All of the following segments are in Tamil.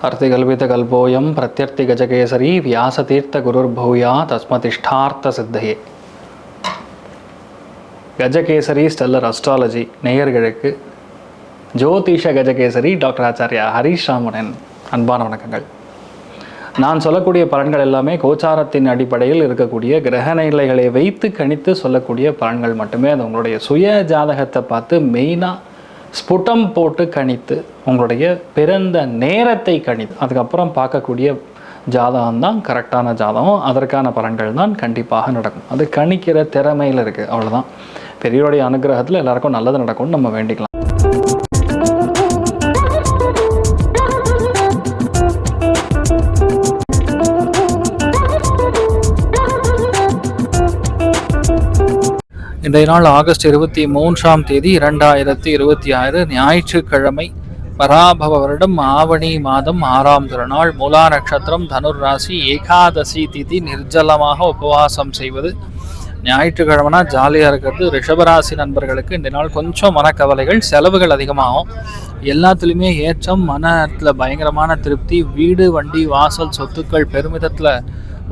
अर्तिकल्पितकल्पोऽयं प्रत्यर्तिगजकेसरी व्यासतीर्थगुरुर्भूया தஸ்மதிஷ்டார்த்த கஜகேசரி ஸ்டெல்லர் அஸ்ட்ராலஜி நேயர்களுக்கு ஜோதிஷ கஜகேசரி டாக்டர் ஆச்சாரியா ஹரீஷ் ராமனின் அன்பான வணக்கங்கள். நான் சொல்லக்கூடிய பலன்கள் எல்லாமே கோச்சாரத்தின் அடிப்படையில் இருக்கக்கூடிய கிரக நிலைகளை வைத்து கணித்து சொல்லக்கூடிய பலன்கள் மட்டுமே. அது உங்களுடைய சுய ஜாதகத்தை பார்த்து மெயினாக ஸ்புட்டம் போட்டு கணித்து உங்களுடைய பிறந்த நேரத்தை கணித்து அதுக்கப்புறம் பார்க்கக்கூடிய ஜாதகம் தான் கரெக்டான ஜாதகம். அதற்கான பலன்கள் தான் கண்டிப்பாக நடக்கும். அது கணிக்கிற திறமையில் இருக்குது, அவ்வளோதான். பெரியவருடைய அனுகிரகத்தில் எல்லாருக்கும் நல்லது நடக்கும்னு நம்ம வேண்டிக்கலாம். இன்றைய நாள் ஆகஸ்ட் 23ஆம் தேதி 2026 ஞாயிற்றுக்கிழமை, பராபவ வருடம் ஆவணி மாதம் 6ஆம் திருநாள், மூலா நட்சத்திரம், தனுர் ராசி, ஏகாதசி திதி. நிர்ஜலமாக உபவாசம் செய்வது ஞாயிற்றுக்கிழமைனா ஜாலியாக இருக்கிறது. ரிஷபராசி நண்பர்களுக்கு இந்த நாள் கொஞ்சம் மனக்கவலைகள், செலவுகள் அதிகமாகும். எல்லாத்துலேயுமே ஏற்றம், மனத்தில் பயங்கரமான திருப்தி, வீடு வண்டி வாசல் சொத்துக்கள் பெருமிதத்தில்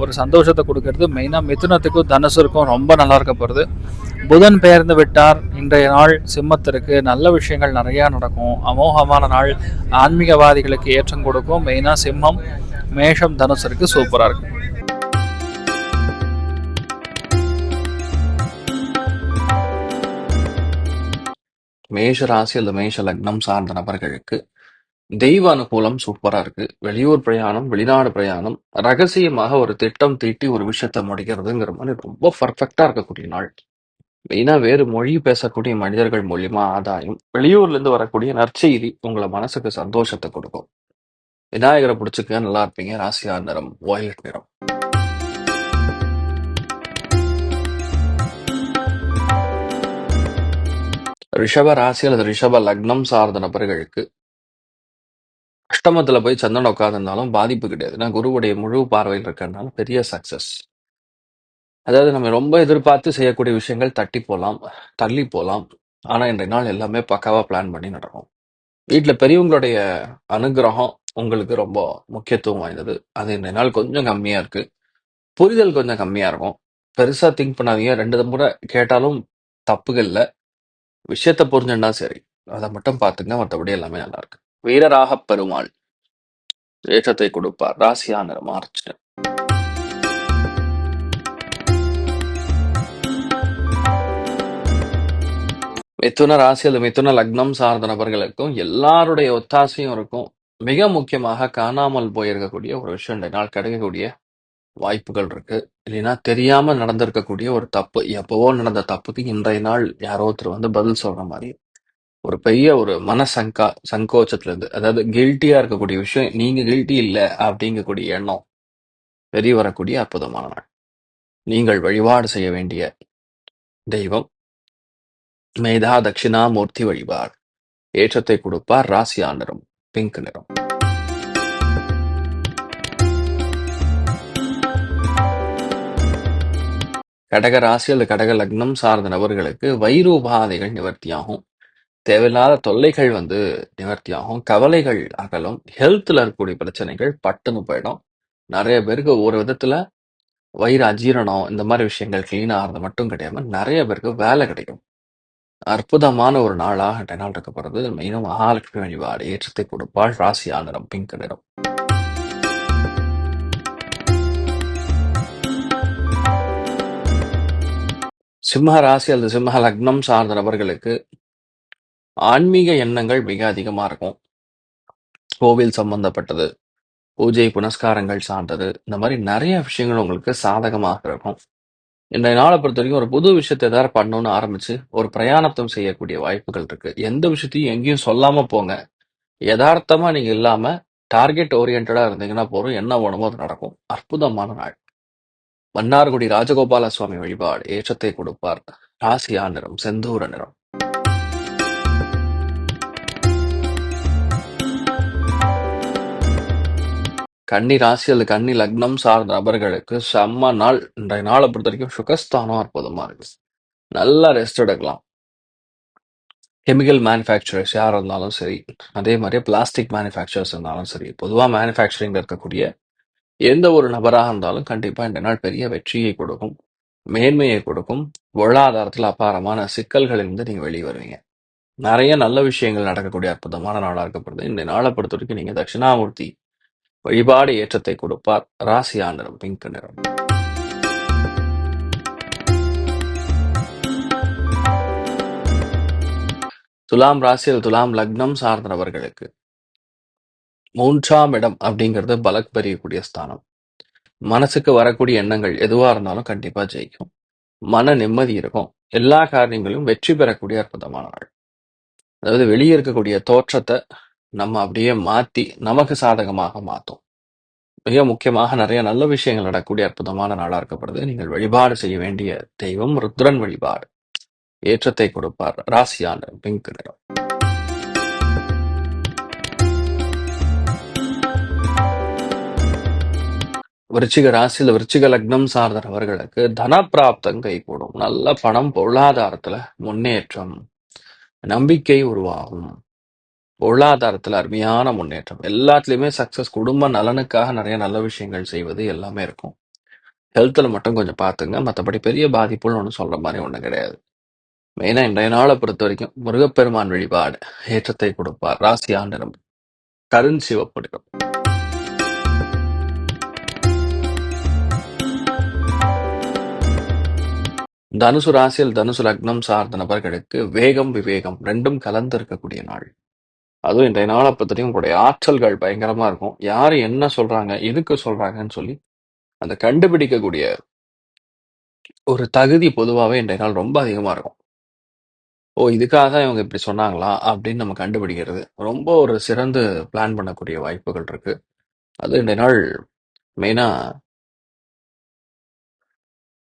ஒரு சந்தோஷத்தை கொடுக்கறது. மெயினாக மிதுனத்துக்கும் தனுசுக்கும் ரொம்ப நல்லா இருக்க போகிறது. புதன் பெயர்ந்து விட்டார். இன்றைய நாள் சிம்மத்திற்கு நல்ல விஷயங்கள் நிறையா நடக்கும். அமோகமான நாள், ஆன்மீகவாதிகளுக்கு ஏற்றம் கொடுக்கும். மெயினாக சிம்மம், மேஷம், தனுசருக்கு சூப்பராக இருக்கும். மேஷ ராசி அல்லது மேஷ லக்னம் சார்ந்த நபர்களுக்கு தெய்வ அனுகூலம் சூப்பரா இருக்கு. வெளியூர் பிரயாணம், வெளிநாடு பிரயாணம், ரகசியமாக ஒரு திட்டம் தீட்டி ஒரு விஷயத்த முடிக்கிறதுங்கிற மாதிரி ரொம்ப பர்ஃபெக்டா இருக்கக்கூடிய நாள். மெயினா வேறு மொழி பேசக்கூடிய மனிதர்கள் மூலியமா ஆதாயம், வெளியூர்ல இருந்து வரக்கூடிய நற்செய்தி உங்களை மனசுக்கு சந்தோஷத்தை கொடுக்கும். விநாயகரை பிடிச்சிக்க நல்லா இருப்பீங்க. ராசியா நிறம் வயலட் நிறம். ரிஷப ராசி அல்லது ரிஷப லக்னம் சார்ந்த நபர்களுக்கு அஷ்டமத்துல போய் சந்திரன் உட்காந்துருந்தாலும் பாதிப்பு கிடையாது. ஏன்னா குருவுடைய முழு பார்வையில் இருக்கிறதுனால பெரிய சக்சஸ். அதாவது நம்ம ரொம்ப எதிர்பார்த்து செய்யக்கூடிய விஷயங்கள் தள்ளி போகலாம். ஆனா இன்றைய நாள் எல்லாமே பக்காவா பிளான் பண்ணி நடக்கும். வீட்டில் பெரியவங்களுடைய அனுகிரகம் உங்களுக்கு ரொம்ப முக்கியத்துவம் வாய்ந்தது. அது இன்றைய நாள் கொஞ்சம் கம்மியா இருக்கு. புரிதல் கொஞ்சம் கம்மியா இருக்கும். பெருசா திங்க் பண்ணாதீங்க. 2 முறை கேட்டாலும் தப்புகள் இல்லை. விஷயத்த புரிஞ்சுன்னா சரி, அதை மட்டும் பார்த்துங்க. மற்றபடி எல்லாமே நல்லா இருக்கு. வீரராக பெருமாள் ஏற்றத்தை கொடுப்பார். ராசியா நிறம் மார்ச். மிதுன ராசி அல்லது மிதுன லக்னம் சார்ந்த நபர்களுக்கும் எல்லாருடைய ஒத்தாசையும் இருக்கும். மிக முக்கியமாக காணாமல் போயிருக்கக்கூடிய ஒரு விஷயம் இந்த நாள் கிடைக்கக்கூடிய வாய்ப்புகள் இருக்கு. இல்லைன்னா தெரியாம நடந்திருக்கக்கூடிய ஒரு தப்பு, எப்பவோ நடந்த தப்புக்கு இன்றைய நாள் யாரோ ஒருத்தர் வந்து பதில் சொல்ற மாதிரி ஒரு பெரிய ஒரு சங்கோச்சத்துல இருந்து, அதாவது கில்ட்டியா இருக்கக்கூடிய விஷயம் நீங்க கில்ட்டி இல்லை அப்படிங்கக்கூடிய எண்ணம் வெளியே வரக்கூடிய அற்புதமான நாள். நீங்கள் வழிபாடு செய்ய வேண்டிய தெய்வம் மேதா தட்சிணாமூர்த்தி வழிபாடு. ஏற்றத்தை கொடுப்பார். ராசியா நிறம் பிங்க் நிறம். கடக ராசி அல்லது கடக லக்னம் சார்ந்த நபர்களுக்கு வயிறு உபாதைகள் நிவர்த்தியாகும். தேவையில்லாத தொல்லைகள் வந்து நிவர்த்தியாகும். கவலைகள் அகலும். ஹெல்த்ல இருக்கக்கூடிய பிரச்சனைகள் பட்டுன்னு போயிடும். நிறைய பேருக்கு ஒரு விதத்துல வயிறு அஜீரணம் இந்த மாதிரி விஷயங்கள் கிளீன் ஆகிறது மட்டும் கிடையாம நிறைய பேருக்கு வேலை கிடைக்கும். அற்புதமான ஒரு நாளாக இன்றைய நாள் இருக்க போறது. மெயினும் மகாலட்சுமி வழிபாடு. ஏற்றத்தை கொடுப்பாள். ராசியா நிறம் பிங்க் நிறம். சிம்ம ராசி அல்லது சிம்ம லக்னம் சார்ந்த நபர்களுக்கு ஆன்மீக எண்ணங்கள் மிக அதிகமா இருக்கும். கோவில் சம்பந்தப்பட்டது, பூஜை புனஸ்காரங்கள் சார்ந்தது, இந்த மாதிரி நிறைய விஷயங்கள் உங்களுக்கு சாதகமாக இருக்கும். இன்றைய நாளை பொறுத்த வரைக்கும் ஒரு புது விஷயத்தை ஏதாவது பண்ணணும்னு ஆரம்பிச்சு ஒரு பிரயாணத்தும் செய்யக்கூடிய வாய்ப்புகள் இருக்கு. எந்த விஷயத்தையும் எங்கேயும் சொல்லாம போங்க. யதார்த்தமா நீங்க இல்லாம டார்கெட் ஓரியன்டா இருந்தீங்கன்னா போறோம். என்ன வேணுமோ அது நடக்கும். அற்புதமான நாள். மன்னார்குடி ராஜகோபால சுவாமி வழிபாடு. ஏற்றத்தை கொடுப்பார். ராசியா நிறம் செந்தூர நிறம். கன்னி ராசி அல்லது கன்னி லக்னம் சார்ந்த நபர்களுக்கு செம்ம நாள். இன்றைய நாளை பொறுத்த வரைக்கும் சுகஸ்தானம் அற்புதமா இருக்கு. நல்லா ரெஸ்ட் எடுக்கலாம். கெமிக்கல் மேனுஃபேக்சரர்ஸ் யாரா இருந்தாலும் சரி, அதே மாரியே பிளாஸ்டிக் மேனுஃபேக்சரர்ஸ் இருந்தாலும் சரி, பொதுவா மேனுஃபேக்சரிங்ல இருக்கக்கூடிய எந்த ஒரு நபராக இருந்தாலும் கண்டிப்பா இந்த நாள் பெரிய வெற்றியை கொடுக்கும், மேன்மையை கொடுக்கும். பொருளாதாரத்துல அபாரமான சிக்கல்களிலிருந்து நீங்க வெளிய வருவீங்க. நெறைய நல்ல விஷயங்கள் நடக்கக்கூடிய அற்புதமான நாளா இருக்கப்படுது. இந்த நாள பொறுத்தவரைக்கும் நீங்க தட்சிணாமூர்த்தி வழிபாடு ஏற்றத்தை கொடுப்பார். ராசியா நிறம் பிங்க் நிறம். துலாம் ராசியில் துலாம் லக்னம் சார்ந்த நபர்களுக்கு 3ஆம் இடம் அப்படிங்கிறது பலக் பெரியக்கூடிய ஸ்தானம். மனசுக்கு வரக்கூடிய எண்ணங்கள் எதுவா இருந்தாலும் கண்டிப்பா ஜெயிக்கும். மன நிம்மதி இருக்கும். எல்லா காரியங்களும் வெற்றி பெறக்கூடிய அற்புதமான நாள். அதாவது வெளியே இருக்கக்கூடிய தோற்றத்தை நம்ம அப்படியே மாத்தி நமக்கு சாதகமாக மாத்தும். மிக முக்கியமாக நிறைய நல்ல விஷயங்கள் நடக்கக்கூடிய அற்புதமான நாளா இருக்கப்படுது. நீங்கள் வழிபாடு செய்ய வேண்டிய தெய்வம் ருத்ரன் வழிபாடு ஏற்றத்தை கொடுப்பார். ராசியான பிங்க் நிறம். விருச்சிக ராசியில் விருச்சிக லக்னம் சார்ந்த நபர்களுக்கு தனப்பிராப்தம் கைகூடும். நல்ல பணம், பொருளாதாரத்துல முன்னேற்றம், நம்பிக்கை உருவாகும். பொருளாதாரத்துல அருமையான முன்னேற்றம், எல்லாத்துலயுமே சக்சஸ். குடும்ப நலனுக்காக நிறைய நல்ல விஷயங்கள் செய்வது எல்லாமே இருக்கும். ஹெல்த்ல மட்டும் கொஞ்சம் பார்த்துங்க. மற்றபடி பெரிய பாதிப்புன்னு ஒன்றும் சொல்ற மாதிரி ஒன்றும் கிடையாது. மெயினா இன்றைய நாளை பொறுத்த வரைக்கும் முருகப்பெருமான் வழிபாடு ஏற்றத்தை கொடுப்பார். ராசியா நிறம் கருஞ்சிவப்பு நிறம். தனுசு ராசியில் தனுசு லக்னம் சார்ந்த நபர்களுக்கு வேகம், விவேகம் ரெண்டும் கலந்து இருக்கக்கூடிய நாள். அதுவும் இன்றைய நாளை பொறுத்தவரைக்கும் உங்களுடைய ஆற்றல்கள் பயங்கரமா இருக்கும். யாரு என்ன சொல்றாங்க, எதுக்கு சொல்றாங்கன்னு சொல்லி அந்த கண்டுபிடிக்கக்கூடிய ஒரு தகுதி பொதுவாகவே இன்றைய நாள் ரொம்ப அதிகமா இருக்கும். ஓ, இதுக்காக தான் இவங்க இப்படி சொன்னாங்களா அப்படின்னு நம்ம கண்டுபிடிக்கிறது ரொம்ப ஒரு சிறந்து பிளான் பண்ணக்கூடிய வாய்ப்புகள் இருக்கு. அது இன்றைய நாள் மெயினா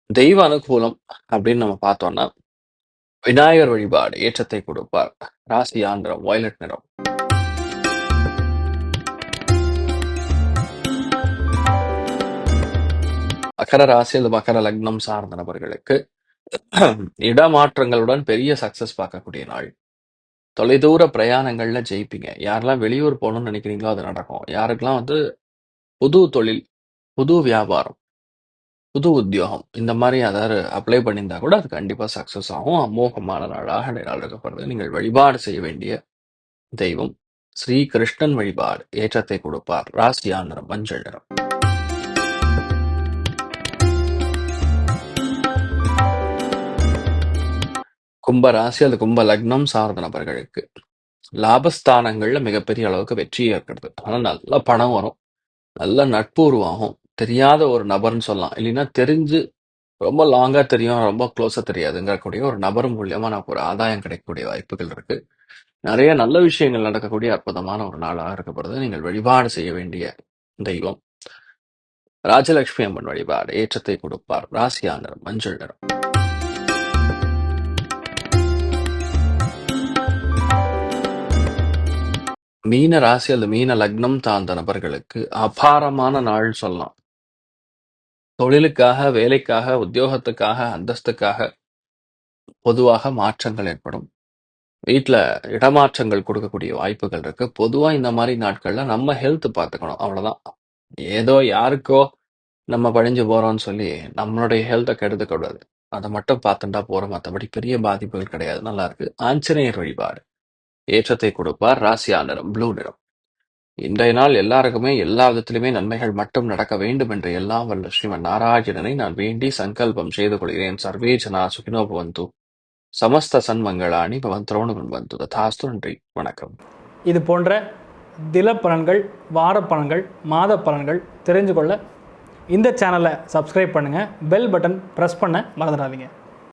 தெய்வ அனுகூலம் அப்படின்னு நம்ம பார்த்தோம்னா விநாயகர் வழிபாடு ஏற்றத்தை கொடுப்பார். ராசியா நிறம் வயலட் நிறம். மகர ராசியில் மகர லக்னம் சார்ந்த நபர்களுக்கு இடமாற்றங்களுடன் பெரிய சக்சஸ் பார்க்கக்கூடிய நாள். தொலைதூர பிரயாணங்கள்ல ஜெயிப்பீங்க. யாரெல்லாம் வெளியூர் போகணும்னு நினைக்கிறீங்களோ அது நடக்கும். யாருக்கெல்லாம் புது தொழில், புது வியாபாரம், புது உத்தியோகம் இந்த மாதிரி ஏதாவது அப்ளை பண்ணியிருந்தா கூட அது கண்டிப்பா சக்சஸ் ஆகும். அமோகமான நாளாக இந்த நாள் இருக்கப்படுது. நீங்கள் வழிபாடு செய்ய வேண்டிய தெய்வம் ஸ்ரீ கிருஷ்ணன் வழிபாடு ஏற்றத்தை கொடுப்பார். ராசியா நிறம் மஞ்சள் நிறம். கும்ப ராசி அது கும்ப லக்னம் சார்ந்த நபர்களுக்கு லாபஸ்தானங்கள்ல மிகப்பெரிய அளவுக்கு வெற்றி ஏற்படுது. ஆனா நல்ல பணம் வரும், நல்ல நட்பு உருவாகும். தெரியாத ஒரு நபர்னு சொல்லலாம், இல்லைன்னா தெரிஞ்சு ரொம்ப லாங்கா தெரியும், ரொம்ப க்ளோஸா தெரியாதுங்கக்கூடிய ஒரு நபர் மூலியமா நமக்கு ஒரு ஆதாயம் கிடைக்கக்கூடிய வாய்ப்புகள் இருக்கு. நிறைய நல்ல விஷயங்கள் நடக்கக்கூடிய அற்புதமான ஒரு நாளாக இருக்கப்படுது. நீங்கள் வழிபாடு செய்ய வேண்டிய தெய்வம் ராஜலட்சுமி அம்மன் வழிபாடு ஏற்றத்தை கொடுப்பார். ராசியா நிறம் மஞ்சள் நிறம். மீன ராசி அல்லது மீன லக்னம் சார்ந்த நபர்களுக்கு அபாரமான நாள் சொல்லலாம். தொழிலுக்காக, வேலைக்காக, உத்தியோகத்துக்காக, அந்தஸ்துக்காக பொதுவாக மாற்றங்கள் ஏற்படும். வீட்ல இடமாற்றங்கள் கொடுக்கக்கூடிய வாய்ப்புகள் இருக்கு. பொதுவா இந்த மாதிரி நாட்கள்ல நம்ம ஹெல்த் பார்த்துக்கணும், அவ்வளவுதான். ஏதோ யாருக்கோ நம்ம பழிஞ்சு போறோம்னு சொல்லி நம்மளுடைய ஹெல்த்தை கெடுத்துக்க கூடாது. அதை மட்டும் பார்த்துட்டா போறோம். மற்றபடி பெரிய பாதிப்புகள் கிடையாது. நல்லா இருக்கு. ஆஞ்சநேயர் வழிபாடு ஏற்றத்தை கொடுப்பார். ராசியா நிறம் ப்ளூ நிறம். இன்றைய நாள் எல்லாருக்குமே எல்லா விதத்திலுமே நன்மைகள் மட்டும் நடக்க வேண்டும் என்று எல்லாம் வல்ல ஸ்ரீமன் நாராயணனை நான் வேண்டி சங்கல்பம் செய்து கொள்கிறேன். சர்வே ஜனா சுகினோ பவந்து, சமஸ்த சன்மங்களாணி பவந்தோணு பவந்து. ததாஸ்து. நன்றி, வணக்கம். இது போன்ற தில பலன்கள், வார பலன்கள், மாத பலன்கள் தெரிஞ்சு கொள்ள இந்த சேனலை சப்ஸ்கிரைப் பண்ணுங்கள். பெல் பட்டன் ப்ரெஸ் பண்ண மறந்துடாதீங்க.